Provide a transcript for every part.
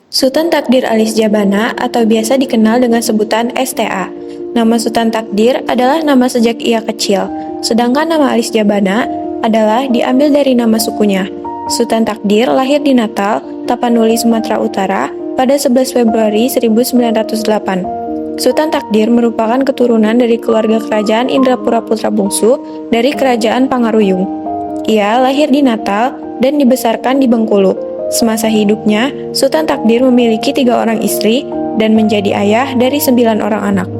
Sultan Takdir Alis Jabana atau biasa dikenal dengan sebutan STA. Nama Sultan Takdir adalah nama sejak ia kecil, sedangkan nama Alis Jabana adalah diambil dari nama sukunya. Sultan Takdir lahir di Natal, Tapanuli, Sumatera Utara pada 11 Februari 1908. Sultan Takdir merupakan keturunan dari keluarga kerajaan Indrapura Putra Bungsu dari Kerajaan Pangaruyung. Ia lahir di Natal dan dibesarkan di Bengkulu. Semasa hidupnya, Sultan Takdir memiliki 3 orang istri dan menjadi ayah dari 9 orang anak.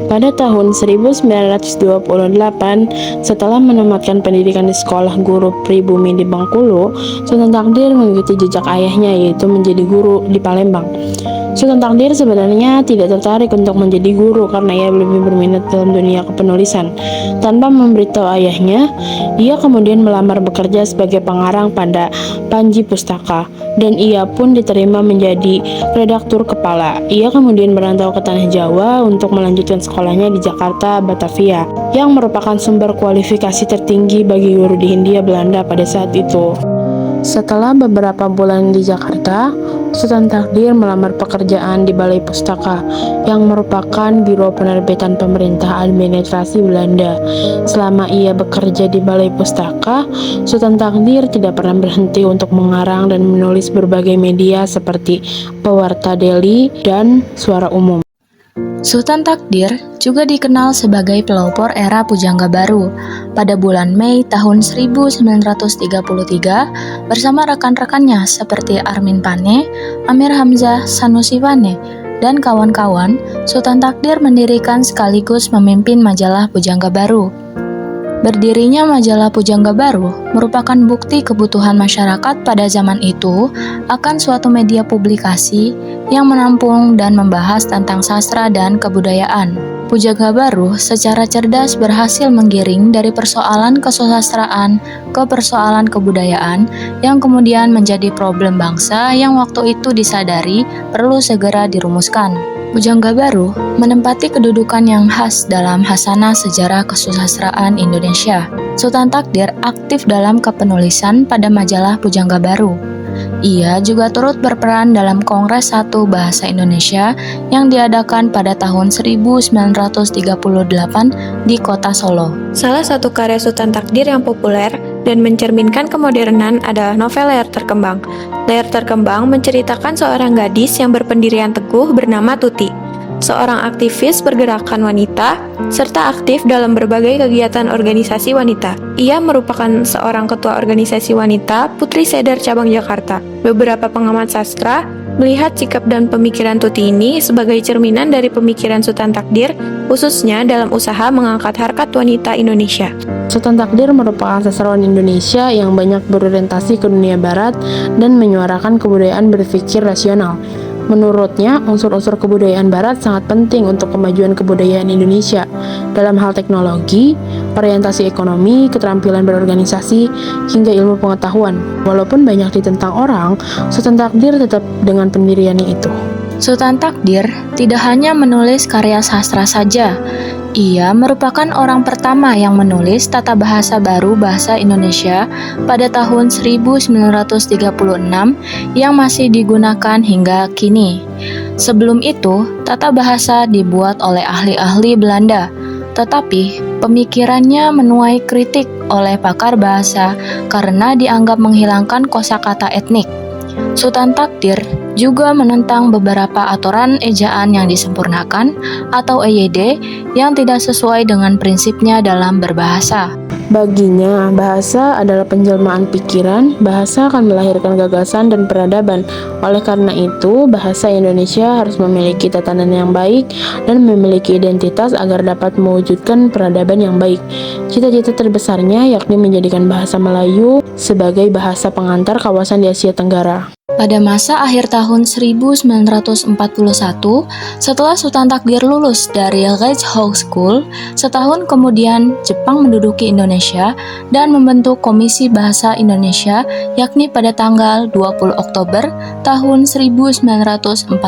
Pada tahun 1928, setelah menamatkan pendidikan di sekolah guru pribumi di Bengkulu, Sultan Takdir mengikuti jejak ayahnya, yaitu menjadi guru di Palembang. Sultan Takdir sebenarnya tidak tertarik untuk menjadi guru karena ia lebih berminat dalam dunia kepenulisan. Tanpa memberitahu ayahnya, ia kemudian melamar bekerja sebagai pengarang pada Panji Pustaka, dan ia pun diterima menjadi redaktur kepala. Ia kemudian merantau ke Tanah Jawa untuk melanjutkan sekolahnya di Jakarta, Batavia, yang merupakan sumber kualifikasi tertinggi bagi guru di Hindia Belanda pada saat itu. Setelah beberapa bulan di Jakarta, Sultan Takdir melamar pekerjaan di Balai Pustaka, yang merupakan biro penerbitan pemerintah administrasi Belanda. Selama ia bekerja di Balai Pustaka, Sultan Takdir tidak pernah berhenti untuk mengarang dan menulis berbagai media seperti Pewarta Delhi dan Suara Umum. Sultan Takdir juga dikenal sebagai pelopor era Pujangga Baru. Pada bulan Mei tahun 1933, bersama rekan-rekannya seperti Armin Pane, Amir Hamzah, Sanusi Pane, dan kawan-kawan, Sultan Takdir mendirikan sekaligus memimpin majalah Pujangga Baru. Berdirinya majalah Pujangga Baru merupakan bukti kebutuhan masyarakat pada zaman itu akan suatu media publikasi yang menampung dan membahas tentang sastra dan kebudayaan. Pujangga Baru secara cerdas berhasil menggiring dari persoalan kesusastraan ke persoalan kebudayaan yang kemudian menjadi problem bangsa yang waktu itu disadari perlu segera dirumuskan. Pujangga Baru menempati kedudukan yang khas dalam hasanah sejarah kesusastraan Indonesia. Sultan Takdir aktif dalam kepenulisan pada majalah Pujangga Baru. Ia juga turut berperan dalam Kongres 1 Bahasa Indonesia yang diadakan pada tahun 1938 di kota Solo. Salah satu karya Sultan Takdir yang populer dan mencerminkan kemodernan adalah novel Layar Terkembang. Layar Terkembang menceritakan seorang gadis yang berpendirian teguh bernama Tuti, seorang aktivis pergerakan wanita, serta aktif dalam berbagai kegiatan organisasi wanita. Ia merupakan seorang ketua organisasi wanita Putri Sedar Cabang Jakarta. Beberapa pengamat sastra melihat sikap dan pemikiran Tuti ini sebagai cerminan dari pemikiran Sultan Takdir, khususnya dalam usaha mengangkat harkat wanita Indonesia. Sultan Takdir merupakan sastrawan Indonesia yang banyak berorientasi ke dunia barat dan menyuarakan kebudayaan berpikir rasional. Menurutnya, unsur-unsur kebudayaan barat sangat penting untuk kemajuan kebudayaan Indonesia dalam hal teknologi, orientasi ekonomi, keterampilan berorganisasi, hingga ilmu pengetahuan. Walaupun banyak ditentang orang, Sultan Takdir tetap dengan pendiriannya itu. Sultan Takdir tidak hanya menulis karya sastra saja. Ia merupakan orang pertama yang menulis tata bahasa baru bahasa Indonesia pada tahun 1936 yang masih digunakan hingga kini. Sebelum itu, tata bahasa dibuat oleh ahli-ahli Belanda, tetapi pemikirannya menuai kritik oleh pakar bahasa karena dianggap menghilangkan kosakata etnik. Sultan Takdir juga menentang beberapa aturan ejaan yang disempurnakan atau EYD yang tidak sesuai dengan prinsipnya dalam berbahasa. Baginya, bahasa adalah penjelmaan pikiran, bahasa akan melahirkan gagasan dan peradaban. Oleh karena itu, bahasa Indonesia harus memiliki tatanan yang baik dan memiliki identitas agar dapat mewujudkan peradaban yang baik. Cita-cita terbesarnya yakni menjadikan bahasa Melayu sebagai bahasa pengantar kawasan di Asia Tenggara. Pada masa akhir tahun 1941, setelah Sultan Takdir lulus dari Rijkshogeschool School, setahun kemudian Jepang menduduki Indonesia dan membentuk Komisi Bahasa Indonesia, yakni pada tanggal 20 Oktober tahun 1942.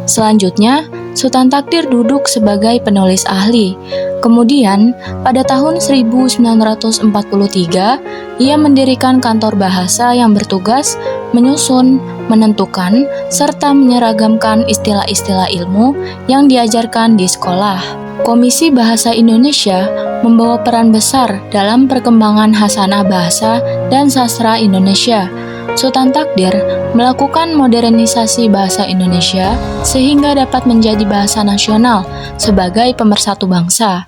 Selanjutnya, Sultan Takdir duduk sebagai penulis ahli. Kemudian, pada tahun 1943, ia mendirikan kantor bahasa yang bertugas menyusun, menentukan, serta menyeragamkan istilah-istilah ilmu yang diajarkan di sekolah. Komisi Bahasa Indonesia membawa peran besar dalam perkembangan hasanah bahasa dan sastra Indonesia. Sultan Takdir melakukan modernisasi bahasa Indonesia sehingga dapat menjadi bahasa nasional sebagai pemersatu bangsa.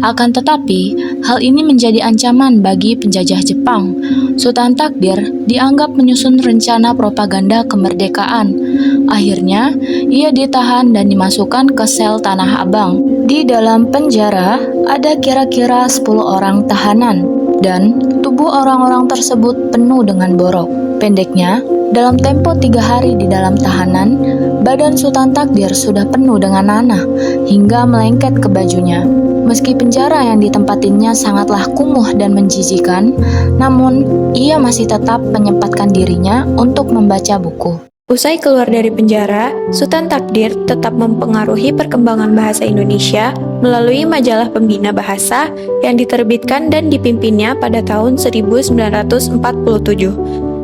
Akan tetapi, hal ini menjadi ancaman bagi penjajah Jepang. Sultan Takdir dianggap menyusun rencana propaganda kemerdekaan. Akhirnya, ia ditahan dan dimasukkan ke sel Tanah Abang. Di dalam penjara, ada kira-kira 10 orang tahanan, dan tubuh orang-orang tersebut penuh dengan borok. Pendeknya, dalam tempo 3 hari di dalam tahanan, badan Sultan Takdir sudah penuh dengan nanah, hingga melengket ke bajunya. Meski penjara yang ditempatinya sangatlah kumuh dan menjijikan, namun ia masih tetap menyempatkan dirinya untuk membaca buku. Usai keluar dari penjara, Sultan Takdir tetap mempengaruhi perkembangan bahasa Indonesia melalui majalah Pembina Bahasa yang diterbitkan dan dipimpinnya pada tahun 1947.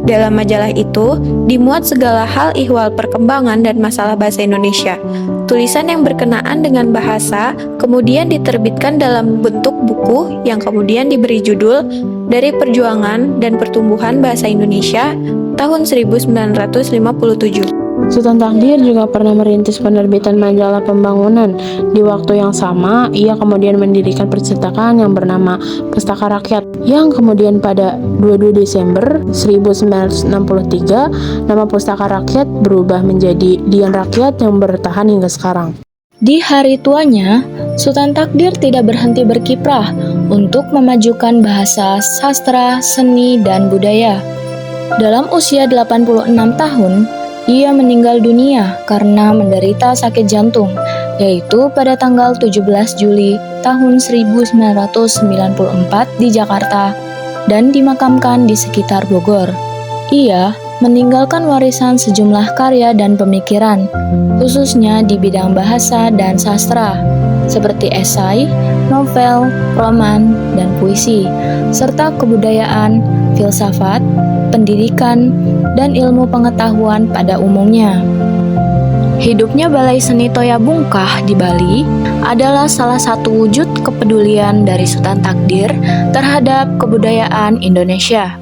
Dalam majalah itu, dimuat segala hal ihwal perkembangan dan masalah bahasa Indonesia. Tulisan yang berkenaan dengan bahasa kemudian diterbitkan dalam bentuk buku yang kemudian diberi judul Dari Perjuangan dan Pertumbuhan Bahasa Indonesia tahun 1957. Sultan Takdir juga pernah merintis penerbitan majalah pembangunan. Di waktu yang sama, ia kemudian mendirikan percetakan yang bernama Pustaka Rakyat, yang kemudian pada 22 Desember 1963, nama Pustaka Rakyat berubah menjadi Dian Rakyat yang bertahan hingga sekarang. Di hari tuanya, Sultan Takdir tidak berhenti berkiprah untuk memajukan bahasa, sastra, seni, dan budaya. Dalam usia 86 tahun, ia meninggal dunia karena menderita sakit jantung, yaitu pada tanggal 17 Juli tahun 1994 di Jakarta dan dimakamkan di sekitar Bogor. Ia meninggalkan warisan sejumlah karya dan pemikiran, khususnya di bidang bahasa dan sastra, seperti esai, novel, roman, dan puisi, serta kebudayaan, filsafat, pendidikan, dan ilmu pengetahuan pada umumnya. Hidupnya Balai Seni Toya Bungkah di Bali adalah salah satu wujud kepedulian dari Sultan Takdir terhadap kebudayaan Indonesia.